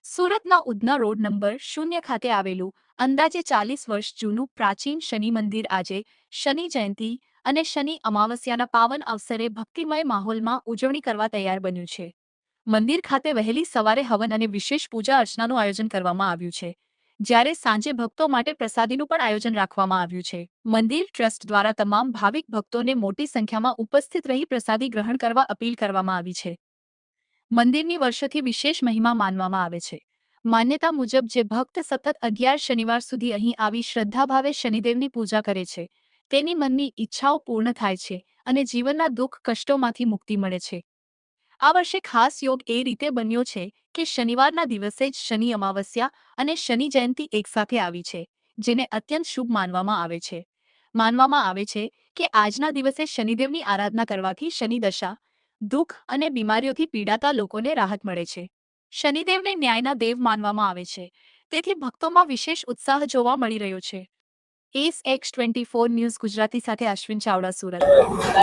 સુરતના Udhna road number 0 ખાતે આવેલું અંદાજે 40 વર્ષ જૂનું પ્રાચીન શનિ મંદિર આજે શનિ જયંતી અને શનિ અમાવસ્યાના પાવન અવસરે ભક્તિમય માહોલમાં ઉજવણી કરવા તૈયાર બન્યું છે। મંદિર ખાતે વહેલી સવારે હવન અને વિશેષ પૂજા અર્ચનાનું આયોજન કરવામાં આવ્યું છે, જ્યારે સાંજે ભક્તો માટે પ્રસાદીનું પણ આયોજન રાખવામાં આવ્યું છે। મંદિર ટ્રસ્ટ દ્વારા તમામ ભાવિક ભક્તોને મોટી સંખ્યામાં ઉપસ્થિત રહી પ્રસાદી ગ્રહણ કરવા અપીલ કરવામાં આવી છે। મંદિરની વર્ષોથી વિશેષ મહિમા માનવામાં આવે છે। માન્યતા મુજબ જે ભક્ત સતત 11 શનિવાર સુધી અહીં આવી શ્રદ્ધાભાવે શનિદેવની પૂજા કરે છે, તેની મનની ઈચ્છાઓ પૂર્ણ થાય છે અને જીવનના દુઃખ કષ્ટોમાંથી મુક્તિ મળે છે। આ વર્ષે ખાસ યોગ એ રીતે બન્યો છે કે શનિવારના દિવસે જ શનિ અમાવસ્યા અને શનિ જયંતી એકસાથે આવી છે, જેને અત્યંત શુભ માનવામાં આવે છે। માનવામાં આવે છે કે આજના દિવસે શનિદેવની આરાધના કરવાથી શનિ દશા, દુઃખ અને બીમારીઓથી પીડાતા લોકોને રાહત મળે છે। શનિદેવને ન્યાયના દેવ માનવામાં આવે છે, તેથી ભક્તોમાં વિશેષ ઉત્સાહ જોવા મળી રહ્યો છે। SX24 ન્યૂઝ ગુજરાતી સાથે અશ્વિન ચાવડા, સુરત।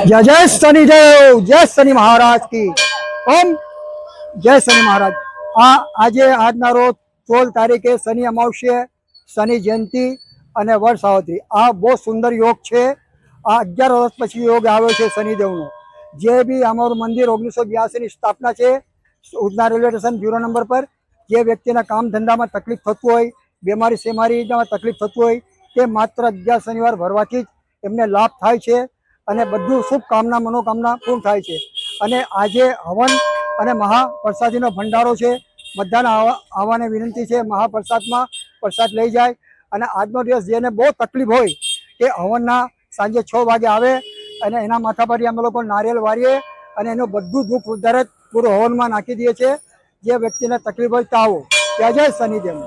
जय जय शनिदेव, जय शनि महाराज की ओम। जय शनि महाराज। આજે આજના રોજ 16 તારીખે શનિ અમાવસ્યા, શનિ જયંતિ અને વર્ષાવતી આ બહુ સુંદર યોગ છે। આ 11 વર્ષ પછી યોગ આવ્યો છે શનિદેવનો। જે બી અમારું મંદિર 1982 ની સ્થાપના છે ઉધના રેલવે સ્ટેશન 0 નંબર પર। જે વ્યક્તિના કામ ધંધામાં તકલીફ થતું હોય, બીમારી સેમારીમાં તકલીફ થતું હોય, તે માત્ર 11 શનિવાર ભરવાથી જ એમને લાભ થાય છે અને બધું શુભકામના મનોકામના પૂર્ણ થાય છે। અને આજે હવન અને મહાપ્રસાદીનો ભંડારો છે। બધાને આવવાની વિનંતી છે। મહાપ્રસાદમાં પ્રસાદ લઈ જાય અને આજનો દિવસ જેને બહુ તકલીફ હોય તે હવનના સાંજે 6 વાગે આવે અને એના માથા પર અમે લોકો નારિયેળ વારીએ અને એનું બધું દુઃખ દર્દ પૂરું હવનમાં નાખી દઈએ છીએ। જે વ્યક્તિને તકલીફ હોય તો આવો। જય જય શનિદેવ।